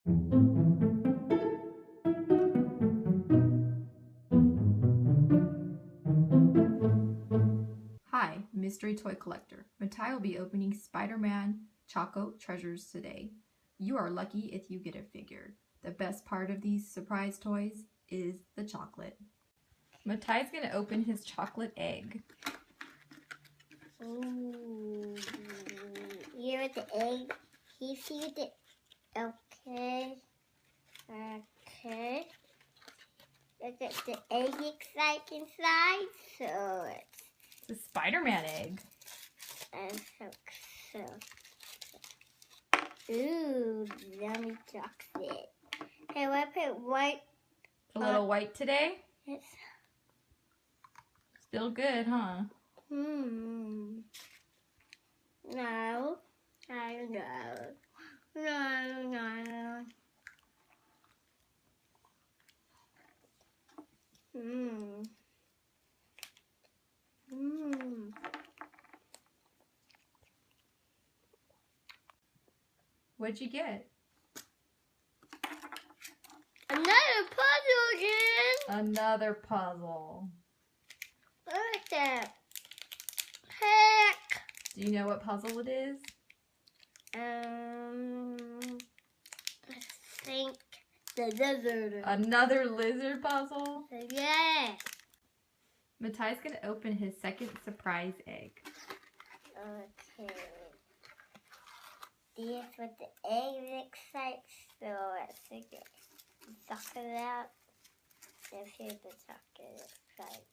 Hi, Mystery Toy Collector. Matai will be opening Spiderman Choco treasures today. You are lucky if you get a figure. The best part of these surprise toys is the chocolate. Matai's going to open his chocolate egg. Ooh. Here's the egg. He sees it. Okay. Okay. Look at the egg inside. So It's a Spider-Man egg. so. Ooh, yummy chocolate. Hey, what put white? A little white today? Yes. Still good, huh? No. No. What'd you get? Another puzzle again. Another puzzle. Look at that. Heck. Do you know what puzzle it is? I think the lizard. Another lizard puzzle? Yeah. Matai's going to open his second surprise egg. Okay. This what the egg looks like. So let's take it. Suck it out. Let's see what the chocolate looks like.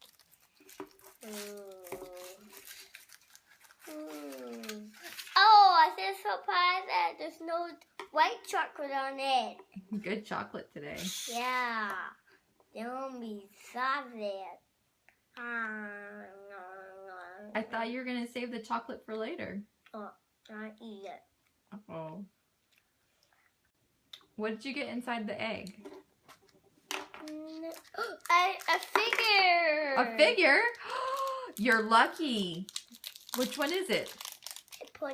Oh, I feel surprised that there's no white chocolate on it. Good chocolate today. Yeah. Don't be solid. I thought you were going to save the chocolate for later. Oh, not eat it. Oh. What did you get inside the egg? A figure. A figure? You're lucky. Which one is it?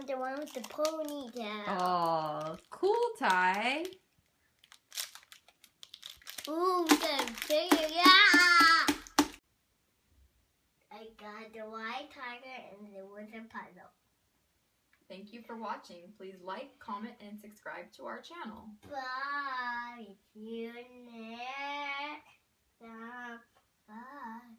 The one with the ponytail. Oh, cool, Ty. Ooh, the figure, yeah! I got the white tiger and the wooden puzzle. Thank you for watching. Please like, comment, and subscribe to our channel. Bye. See you next time. Bye.